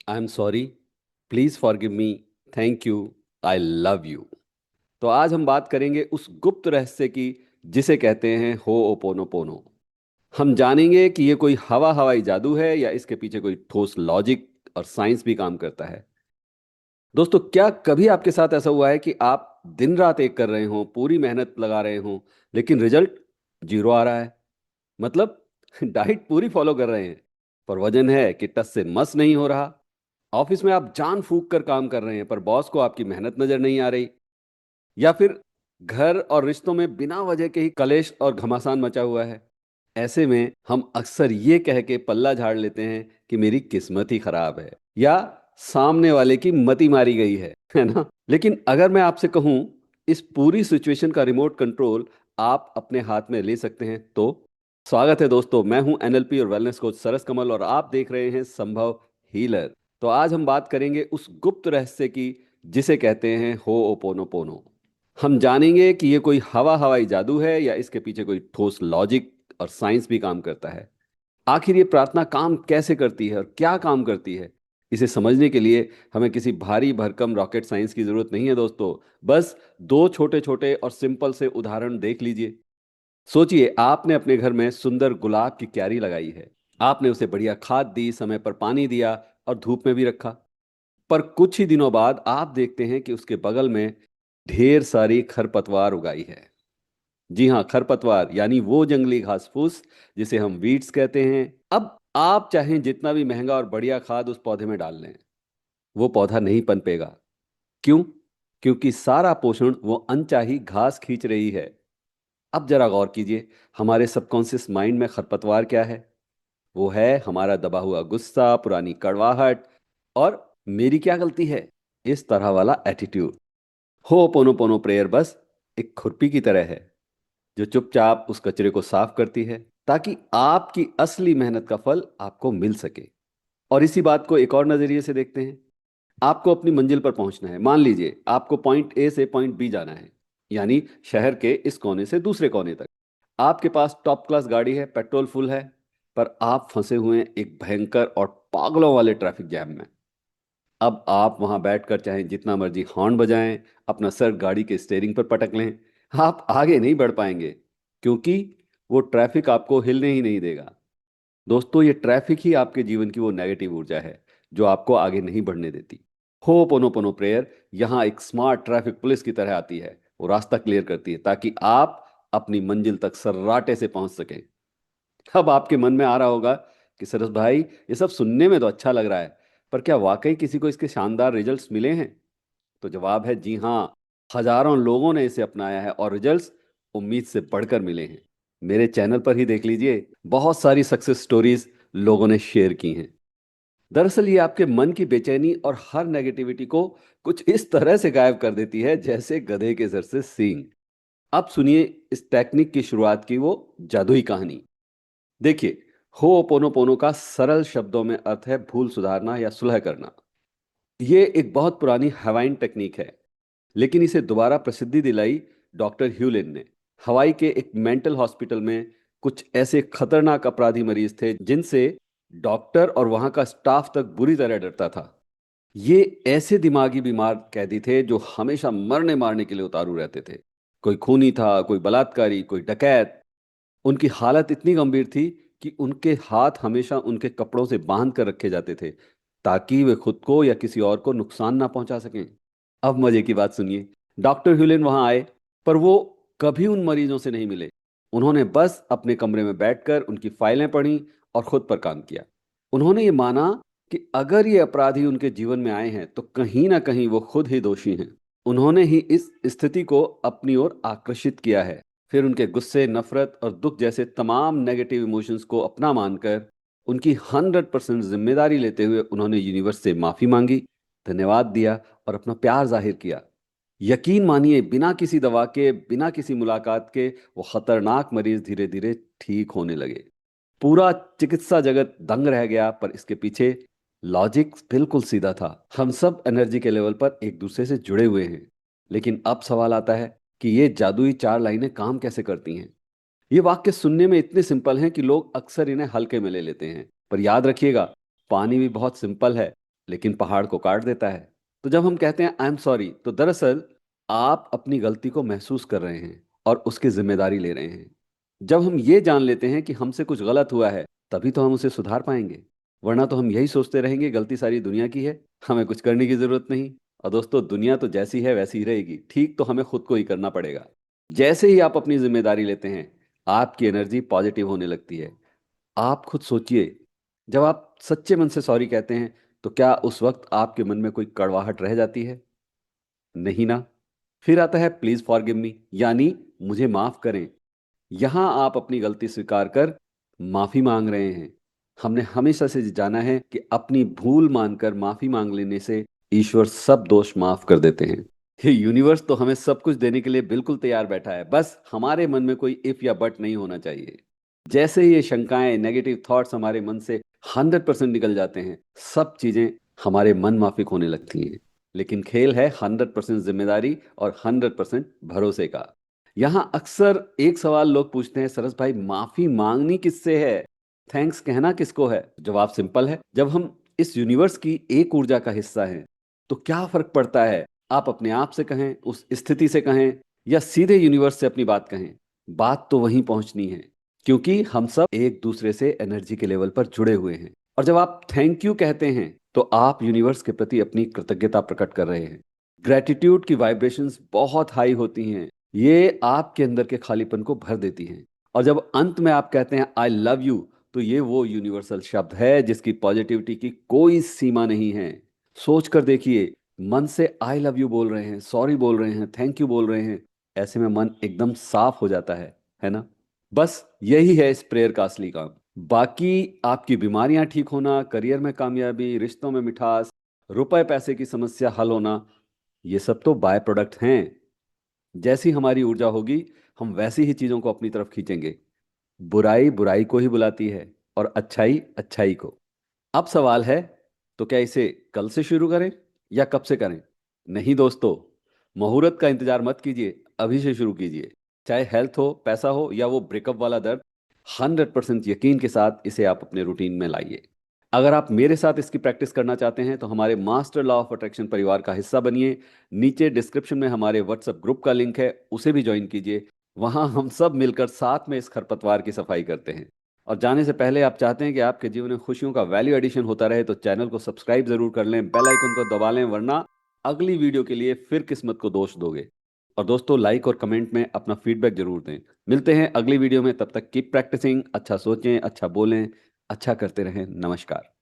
I am sorry, please forgive me, thank you, I love you. तो आज हम बात करेंगे उस गुप्त रहस्य की जिसे कहते हैं हो ओपोनोपोनो। हम जानेंगे कि ये कोई हवाई जादू है या इसके पीछे कोई ठोस लॉजिक और साइंस भी काम करता है। दोस्तों, क्या कभी आपके साथ ऐसा हुआ है कि आप दिन रात एक कर रहे हो, पूरी मेहनत लगा रहे हो, लेकिन रिजल्ट जीरो आ रहा है? मतलब डाइट पूरी फॉलो कर रहे हैं, पर वजन है कि टस से मस नहीं हो रहा। ऑफिस में आप जान फूंक कर काम कर रहे हैं, पर बॉस को आपकी मेहनत नजर नहीं आ रही। या फिर घर और रिश्तों में बिना वजह के ही कलेश और घमासान मचा हुआ है। ऐसे में हम अक्सर ये कह के पल्ला झाड़ लेते हैं कि मेरी किस्मत ही खराब है, या सामने वाले की मति मारी गई है ना? लेकिन अगर मैं आपसे कहूं इस पूरी सिचुएशन का रिमोट कंट्रोल आप अपने हाथ में ले सकते हैं, तो स्वागत है दोस्तों। मैं हूं एनएलपी और वेलनेस कोच सरस कमल, और आप देख रहे हैं संभव हीलर। तो आज हम बात करेंगे उस गुप्त रहस्य की जिसे कहते हैं हो ओपोनोपोनो। हम जानेंगे कि ये कोई हवाई जादू है या इसके पीछे कोई ठोस लॉजिक और साइंस भी काम करता है। आखिर ये प्रार्थना काम कैसे करती है और क्या काम करती है, इसे समझने के लिए हमें किसी भारी भरकम रॉकेट साइंस की जरूरत नहीं है दोस्तों। बस दो छोटे छोटे और सिंपल से उदाहरण देख लीजिए। सोचिए, आपने अपने घर में सुंदर गुलाब की क्यारी लगाई है। आपने उसे बढ़िया खाद दी, समय पर पानी दिया और धूप में भी रखा। पर कुछ ही दिनों बाद आप देखते हैं कि उसके बगल में ढेर सारी खरपतवार उगाई है। जी हाँ, खरपतवार, यानी वो जंगली घास फूस जिसे हम वीड्स कहते हैं। अब आप चाहें जितना भी महंगा और बढ़िया खाद उस पौधे में डाल लें, वो पौधा नहीं पनपेगा। क्यों? क्योंकि सारा पोषण वो अनचाही घास खींच रही है। अब जरा गौर कीजिए, हमारे सबकॉन्शियस माइंड में खरपतवार क्या है? वो है हमारा दबा हुआ गुस्सा, पुरानी कड़वाहट और मेरी क्या गलती है, इस तरह वाला एटीट्यूड। हो पोनो पोनो प्रेयर बस एक खुरपी की तरह है जो चुपचाप उस कचरे को साफ करती है, ताकि आपकी असली मेहनत का फल आपको मिल सके। और इसी बात को एक और नजरिए से देखते हैं। आपको अपनी मंजिल पर पहुंचना है। मान लीजिए आपको पॉइंट ए से पॉइंट बी जाना है, यानी शहर के इस कोने से दूसरे कोने तक। आपके पास टॉप क्लास गाड़ी है, पेट्रोल फुल है, पर आप फंसे हुए हैं एक भयंकर और पागलों वाले ट्रैफिक जैम में। अब आप वहां बैठकर चाहे जितना मर्जी हॉर्न बजाएं, अपना सर गाड़ी के स्टीयरिंग पर पटक लें, आप आगे नहीं बढ़ पाएंगे, क्योंकि वो ट्रैफिक आपको हिलने ही नहीं देगा। दोस्तों, ये ट्रैफिक ही आपके जीवन की वो नेगेटिव ऊर्जा है जो आपको आगे नहीं बढ़ने देती। हो पोनो पोनो प्रेयर यहाँ एक स्मार्ट ट्रैफिक पुलिस की तरह आती है। वो रास्ता क्लियर करती है ताकि आप अपनी मंजिल तक सर्राटे से पहुंच सकें। अब आपके मन में आ रहा होगा कि सरस भाई, ये सब सुनने में तो अच्छा लग रहा है, पर क्या वाकई किसी को इसके शानदार रिजल्ट्स मिले हैं? तो जवाब है जी हाँ। हजारों लोगों ने इसे अपनाया है और रिजल्ट्स उम्मीद से बढ़कर मिले हैं। मेरे चैनल पर ही देख लीजिए, बहुत सारी सक्सेस स्टोरीज लोगों ने शेयर की हैं। दरअसल ये आपके मन की बेचैनी और हर नेगेटिविटी को कुछ इस तरह से गायब कर देती है जैसे गधे के सर से सींग। अब सुनिए इस टेक्निक की शुरुआत की वो जादुई कहानी। देखिए, होओपोनोपोनो का सरल शब्दों में अर्थ है भूल सुधारना या सुलह करना। ये एक बहुत पुरानी हवाइन टेक्निक है, लेकिन इसे दोबारा प्रसिद्धि दिलाई डॉक्टर ह्यूलिन ने। हवाई के एक मेंटल हॉस्पिटल में कुछ ऐसे खतरनाक अपराधी मरीज थे जिनसे डॉक्टर और वहां का स्टाफ तक बुरी तरह डरता था। ये ऐसे दिमागी बीमार कैदी थे जो हमेशा मरने मारने के लिए उतारू रहते थे। कोई खूनी था, कोई बलात्कारी, कोई डकैत। उनकी हालत इतनी गंभीर थी कि उनके हाथ हमेशा उनके कपड़ों से बांध कर रखे जाते थे, ताकि वे खुद को या किसी और को नुकसान ना पहुंचा सकें। अब मजे की बात सुनिए। डॉक्टर ह्यूलिन वहां आए, पर वो कभी उन मरीजों से नहीं मिले। उन्होंने बस अपने कमरे में बैठकर उनकी फाइलें पढ़ी और खुद पर काम किया। उन्होंने ये माना कि अगर ये अपराधी उनके जीवन में आए हैं तो कहीं ना कहीं वो खुद ही दोषी हैं। उन्होंने ही इस स्थिति को अपनी ओर आकर्षित किया है। फिर उनके गुस्से, नफरत और दुख जैसे तमाम नेगेटिव इमोशंस को अपना मानकर उनकी 100% जिम्मेदारी लेते हुए उन्होंने यूनिवर्स से माफी मांगी, धन्यवाद दिया और अपना प्यार जाहिर किया। यकीन मानिए, बिना किसी दवा के, बिना किसी मुलाकात के वो खतरनाक मरीज धीरे धीरे ठीक होने लगे। पूरा चिकित्सा जगत दंग रह गया, पर इसके पीछे लॉजिक बिल्कुल सीधा था। हम सब एनर्जी के लेवल पर एक दूसरे से जुड़े हुए हैं। लेकिन अब सवाल आता है कि ये जादुई चार लाइनें काम कैसे करती हैं। ये वाक्य सुनने में इतने सिंपल हैं कि लोग अक्सर इन्हें हल्के में ले लेते हैं, पर याद रखिएगा, पानी भी बहुत सिंपल है। लेकिन पहाड़ को काट देता है। तो जब हम कहते हैं आई एम सॉरी, तो दरअसल आप अपनी गलती को महसूस कर रहे हैं और उसकी जिम्मेदारी ले रहे हैं। जब हम ये जान लेते हैं कि हमसे कुछ गलत हुआ है, तभी तो हम उसे सुधार पाएंगे। वरना तो हम यही सोचते रहेंगे गलती सारी दुनिया की है, हमें कुछ करने की जरूरत नहीं। और दोस्तों, दुनिया तो जैसी है वैसी ही रहेगी, ठीक तो हमें खुद को ही करना पड़ेगा। जैसे ही आप अपनी जिम्मेदारी लेते हैं, आपकी एनर्जी पॉजिटिव होने लगती है। आप खुद सोचिए, जब आप सच्चे मन से सॉरी कहते हैं, तो क्या उस वक्त आपके मन में कोई कड़वाहट रह जाती है? नहीं ना। फिर आता है प्लीज फॉरगिव मी, यानी मुझे माफ करें। यहां आप अपनी गलती स्वीकार कर माफी मांग रहे हैं। हमने हमेशा से जाना है कि अपनी भूल मानकर माफी मांग लेने से ईश्वर सब दोष माफ कर देते हैं। ये यूनिवर्स तो हमें सब कुछ देने के लिए बिल्कुल तैयार बैठा है, बस हमारे मन में कोई इफ या बट नहीं होना चाहिए। जैसे ही ये शंकाएं, नेगेटिव थॉट्स हमारे मन से 100% निकल जाते हैं, सब चीजें हमारे मन माफिक होने लगती हैं। लेकिन खेल है 100% जिम्मेदारी और 100% भरोसे का। यहाँ अक्सर एक सवाल लोग पूछते हैं, सरस भाई माफी मांगनी किससे है, थैंक्स कहना किसको है? जवाब सिंपल है, जब हम इस यूनिवर्स की एक ऊर्जा का हिस्सा हैं, तो क्या फर्क पड़ता है आप अपने आप से कहें, उस स्थिति से कहें, या सीधे यूनिवर्स से अपनी बात कहें? बात तो वहीं पहुंचनी है, क्योंकि हम सब एक दूसरे से एनर्जी के लेवल पर जुड़े हुए हैं। और जब आप थैंक यू कहते हैं, तो आप यूनिवर्स के प्रति अपनी कृतज्ञता प्रकट कर रहे हैं। ग्रेटिट्यूड की वाइब्रेशंस बहुत हाई होती हैं, ये आपके अंदर के खालीपन को भर देती हैं। और जब अंत में आप कहते हैं आई लव यू, तो ये वो यूनिवर्सल शब्द है जिसकी पॉजिटिविटी की कोई सीमा नहीं है। सोच कर देखिए, मन से आई लव यू बोल रहे हैं, सॉरी बोल रहे हैं, थैंक यू बोल रहे हैं, ऐसे में मन एकदम साफ हो जाता है ना? बस यही है इस प्रेयर का असली काम। बाकी आपकी बीमारियां ठीक होना, करियर में कामयाबी, रिश्तों में मिठास, रुपए पैसे की समस्या हल होना, ये सब तो बाय प्रोडक्ट हैं। जैसी हमारी ऊर्जा होगी, हम वैसी ही चीजों को अपनी तरफ खींचेंगे। बुराई बुराई को ही बुलाती है, और अच्छाई अच्छाई को। अब सवाल है, तो क्या इसे कल से शुरू करें या कब से करें? नहीं दोस्तों, मुहूर्त का इंतजार मत कीजिए, अभी से शुरू कीजिए। चाहे हेल्थ हो, पैसा हो, या वो ब्रेकअप वाला दर्द, 100% यकीन के साथ इसे आप अपने रूटीन में लाइए। अगर आप मेरे साथ इसकी प्रैक्टिस करना चाहते हैं, तो हमारे मास्टर लॉ ऑफ अट्रैक्शन परिवार का हिस्सा बनिए। नीचे डिस्क्रिप्शन में हमारे व्हाट्सएप ग्रुप का लिंक है, उसे भी ज्वाइन कीजिए। वहां हम सब मिलकर साथ में इस खरपतवार की सफाई करते हैं। और जाने से पहले, आप चाहते हैं कि आपके जीवन में खुशियों का वैल्यू एडिशन होता रहे, तो चैनल को सब्सक्राइब जरूर कर लें, बेल आइकन को दबा लें, वरना अगली वीडियो के लिए फिर किस्मत को दोष दोगे। और दोस्तों, लाइक और कमेंट में अपना फीडबैक जरूर दें। मिलते हैं अगली वीडियो में, तब तक कीप प्रैक्टिसिंग, अच्छा सोचें, अच्छा बोलें, अच्छा करते रहें। नमस्कार।